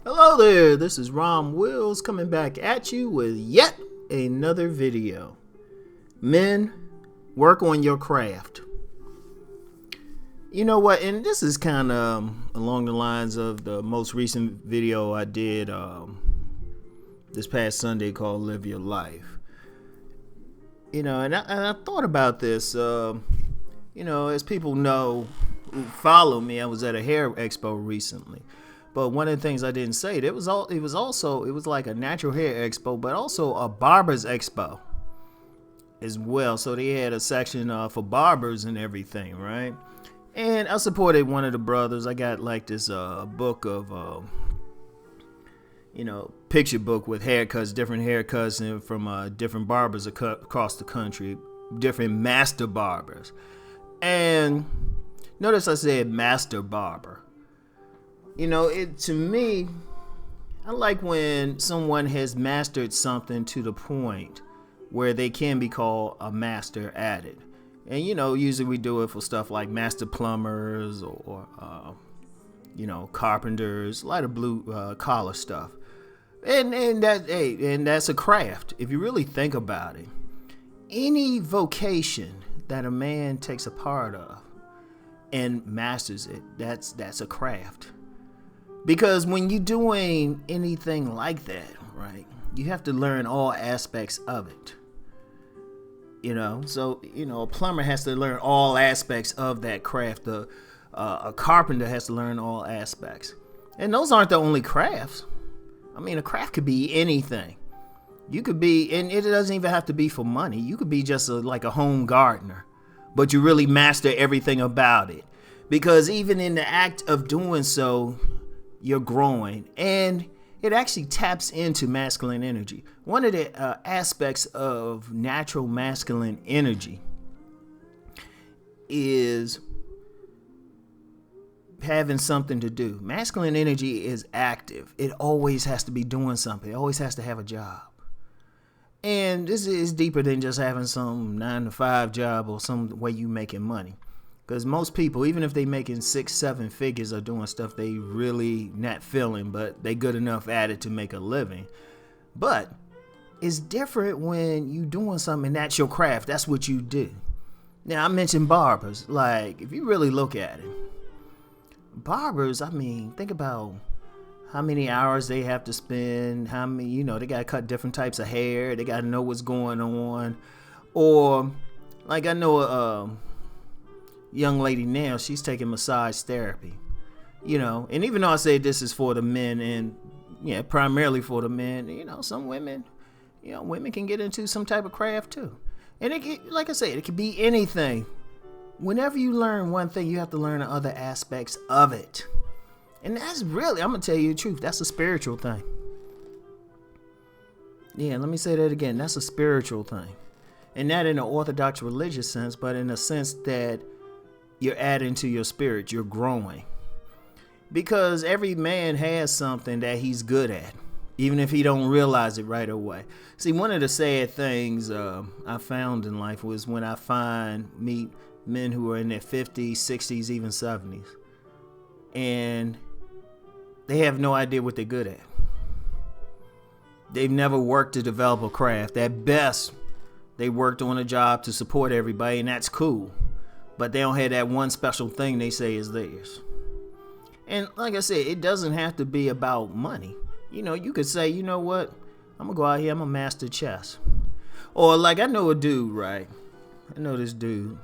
Hello there, this is Rom Wills coming back at you with yet another video. Men, work on your craft. You know what, and this is kind of along the lines of the most recent video I did this past Sunday called Live Your Life. And I thought about this, as people know who follow me, I was at a hair expo recently. But one of the things I didn't say, it was like a natural hair expo, but also a barber's expo as well. So they had a section for barbers and everything, right? And I supported one of the brothers. I got like this book of, picture book with haircuts, different haircuts and from different barbers across the country, different master barbers. And notice I said master barber. To me, I like when someone has mastered something to the point where they can be called a master at it. And, usually we do it for stuff like master plumbers or carpenters, lighter blue collar stuff. And that's a craft. If you really think about it, any vocation that a man takes a part of and masters it, that's a craft. Because when you're doing anything like that, right, you have to learn all aspects of it. So, a plumber has to learn all aspects of that craft. A carpenter has to learn all aspects. And those aren't the only crafts. I mean, a craft could be anything. You could be, and it doesn't even have to be for money. You could be just like a home gardener, but you really master everything about it. Because even in the act of doing so, you're growing, and it actually taps into masculine energy. One of the aspects of natural masculine energy is having something to do. Masculine energy is active. It always has to be doing something. It always has to have a job. And this is deeper than just having some 9-to-5 job or some way you making money. Because most people, even if they making 6-7 figures, are doing stuff they really not feeling, but they good enough at it to make a living. But it's different when you doing something and that's your craft. That's what you do. Now, I mentioned barbers. Like, if you really look at it, barbers, I mean, think about how many hours they have to spend, how many, they got to cut different types of hair. They got to know what's going on. Or, like, I know a young lady now, she's taking massage therapy, and even though I say this is for the men and primarily for the men, some women, women can get into some type of craft too. And like I said, it could be anything. Whenever you learn one thing, you have to learn the other aspects of it. And that's really, I'm gonna tell you the truth, that's a spiritual thing. Yeah, let me say that again. That's a spiritual thing. And not in an orthodox religious sense, but in a sense that you're adding to your spirit, you're growing. Because every man has something that he's good at, even if he don't realize it right away. See, one of the sad things I found in life was when I meet men who are in their 50s, 60s, even 70s. And they have no idea what they're good at. They've never worked to develop a craft. At best, they worked on a job to support everybody, and that's cool. But they don't have that one special thing they say is theirs. And like I said, it doesn't have to be about money. You could say, you know what? I'm going to go out here, I'm going to master chess. Or like I know a dude, right? I know this dude,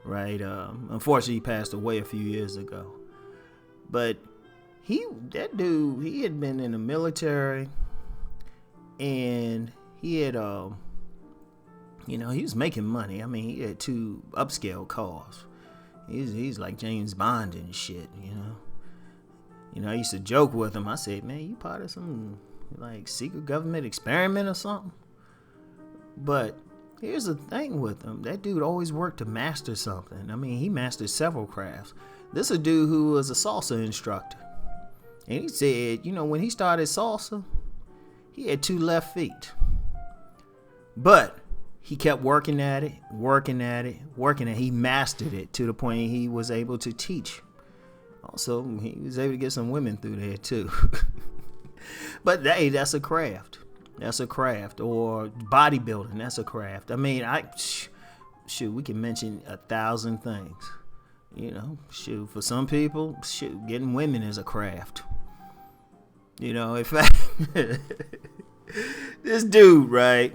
right? Unfortunately, he passed away a few years ago. But that dude, he had been in the military. And he had he was making money. I mean, he had 2 upscale cars. He's like James Bond and shit, I used to joke with him. I said, man, you part of some like secret government experiment or something? But here's the thing with him. That dude always worked to master something. I mean, he mastered several crafts. This is a dude who was a salsa instructor. And he said, when he started salsa, he had 2 left feet. But he kept working at it. He mastered it to the point he was able to teach. Also, he was able to get some women through there too. But hey, that's a craft. That's a craft. Or bodybuilding, that's a craft. I mean, shoot, we can mention 1,000 things. You know, shoot, for some people, shoot, getting women is a craft. You know, in fact, this dude, right?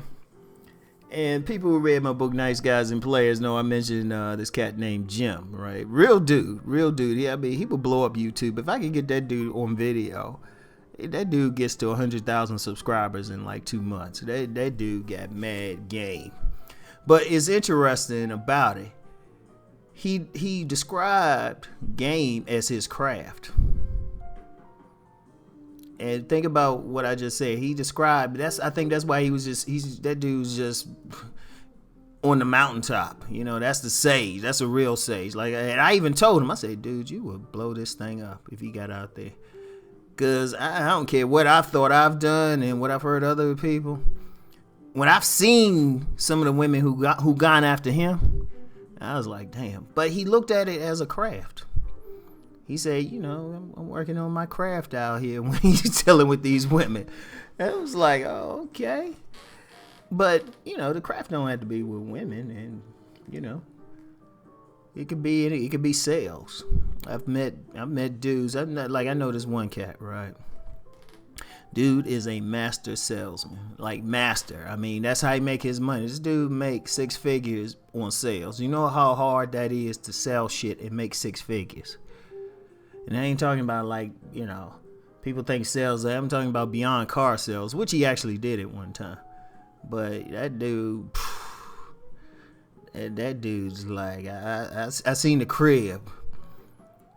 And people who read my book, Nice Guys and Players, know I mentioned this cat named Jim, right? Real dude. Yeah, I mean, he would blow up YouTube. If I could get that dude on video, that dude gets to 100,000 subscribers in like 2 months. That dude got mad game. But it's interesting about it. He described game as his craft. And think about what I just said. He described I think that's why that dude's just on the mountaintop. You know, that's the sage. That's a real sage. Like, and I even told him, I said, dude, you would blow this thing up if you got out there. Cause I don't care what I've thought I've done and what I've heard other people. When I've seen some of the women who gone after him, I was like, damn. But he looked at it as a craft. He said, you know, I'm working on my craft out here when he's dealing with these women. And I was like, oh, okay. But, you know, the craft don't have to be with women. And, you know, it could be sales. I've met dudes. I know this one cat, right? Dude is a master salesman. Like, master. I mean, that's how he make his money. This dude makes 6 figures on sales. You know how hard that is to sell shit and make 6 figures. And I ain't talking about, like, you know, people think sales. I'm talking about beyond car sales, which he actually did at one time. But that dude, that dude's like, I seen the crib.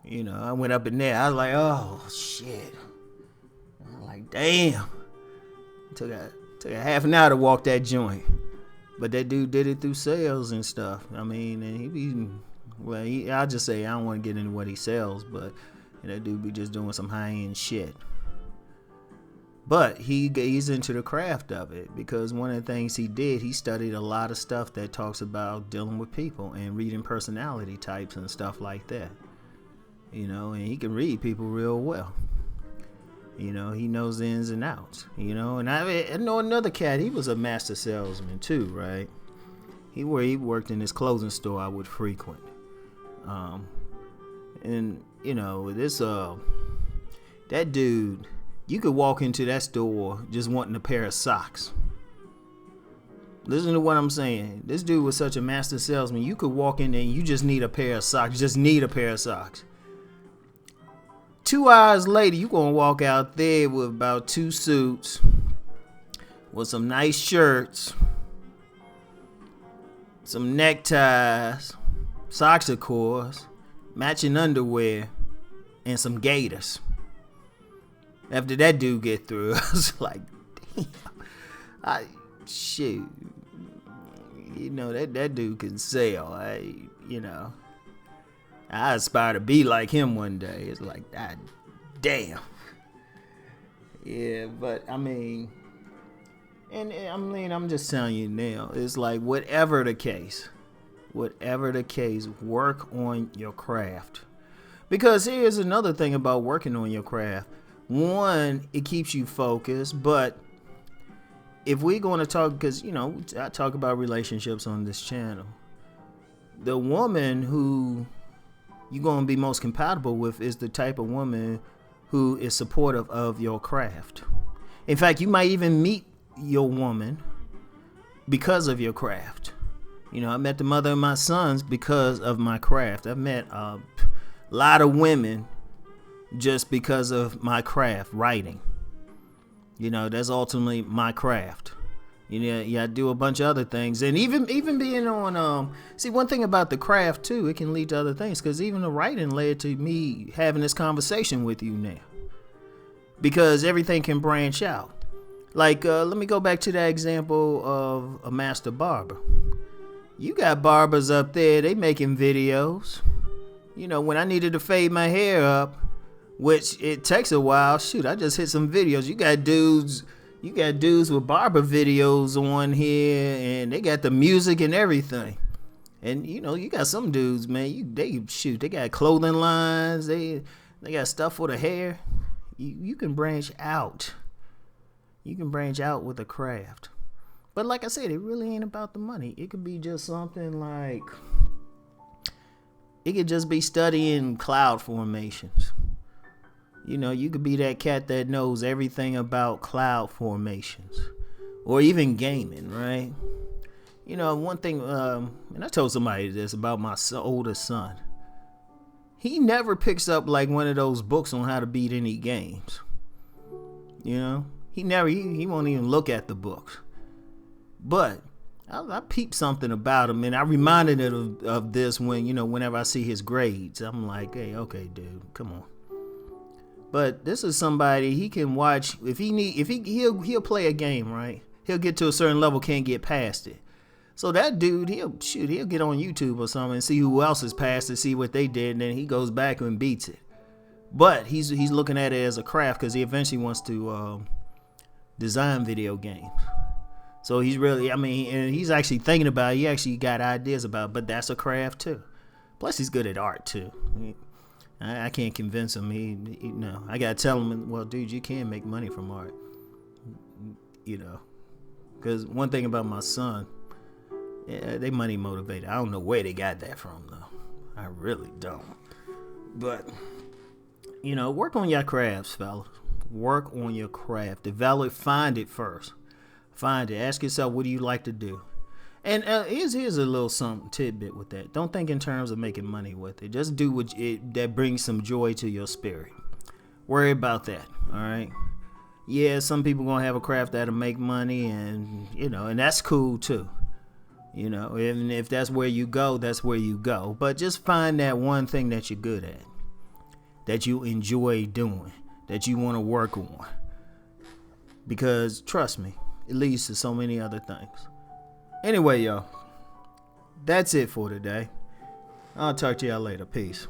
You know, I went up in there. I was like, oh, shit. I'm like, damn. Took a half an hour to walk that joint. But that dude did it through sales and stuff. I mean, and I'll just say, I don't want to get into what he sells, but that dude be just doing some high-end shit. But he's into the craft of it, because one of the things he did, he studied a lot of stuff that talks about dealing with people and reading personality types and stuff like that. You know, and he can read people real well. You know, he knows the ins and outs. You know, and I know another cat, he was a master salesman too, right? He worked in this clothing store I would frequent. And you know, that dude, you could walk into that store just wanting a pair of socks. Listen to what I'm saying. This dude was such a master salesman. You could walk in there and you just need a pair of socks. Just need a pair of socks. 2 hours later, you gonna walk out there with about 2 suits, with some nice shirts, some neckties, socks of course, matching underwear, and some gaiters. After that dude get through, I was like, damn, shit, you know, that dude can sell. I aspire to be like him one day. It's like, God damn. Yeah, but I mean, I'm just telling you now, it's like whatever the case, work on your craft. Because here's another thing about working on your craft. One, it keeps you focused, but if we're going to talk, because, you know, I talk about relationships on this channel, the woman who you're going to be most compatible with is the type of woman who is supportive of your craft. In fact, you might even meet your woman because of your craft. You know, I met the mother of my sons because of my craft. I've met a lot of women just because of my craft, writing. You know, that's ultimately my craft. You know, yeah, I do a bunch of other things, and even being on see, one thing about the craft too, it can lead to other things, because even the writing led to me having this conversation with you now, because everything can branch out. Like, let me go back to that example of a master barber. You got barbers up there, they making videos. You know, when I needed to fade my hair up, which it takes a while, shoot, I just hit some videos. You got dudes with barber videos on here, and they got the music and everything. And you know, you got some dudes, man, they got clothing lines, they got stuff for the hair. You can branch out. You can branch out with a craft. But like I said, it really ain't about the money. It could be just something like, it could just be studying cloud formations. You could be that cat that knows everything about cloud formations, or even gaming, right? One thing, and I told somebody this about my oldest son. He never picks up like one of those books on how to beat any games. He won't even look at the books. But I peeped something about him, and I reminded him of this whenever I see his grades. I'm like, hey, okay, dude, come on. But this is somebody he can watch. He'll play a game, right? He'll get to a certain level, can't get past it. So that dude, he'll get on YouTube or something and see who else has passed it, see what they did, and then he goes back and beats it. But he's looking at it as a craft because he eventually wants to design video games. So he's really, and he's actually thinking about it. He actually got ideas about it, but that's a craft too. Plus he's good at art too. I can't convince him. I gotta tell him, well, dude, you can make money from art. Because one thing about my son, they money motivated. I don't know where they got that from though. I really don't. But work on your crafts, fellas. Work on your craft. Develop. Find it first. Find it. Ask yourself, what do you like to do? And here's a little something tidbit with that. Don't think in terms of making money with it. Just do that brings some joy to your spirit. Worry about that. All right. Yeah, some people gonna have a craft that'll make money, and and that's cool too. And if that's where you go, that's where you go. But just find that one thing that you're good at, that you enjoy doing, that you want to work on. Because trust me, it leads to so many other things. Anyway, y'all, that's it for today. I'll talk to y'all later. Peace.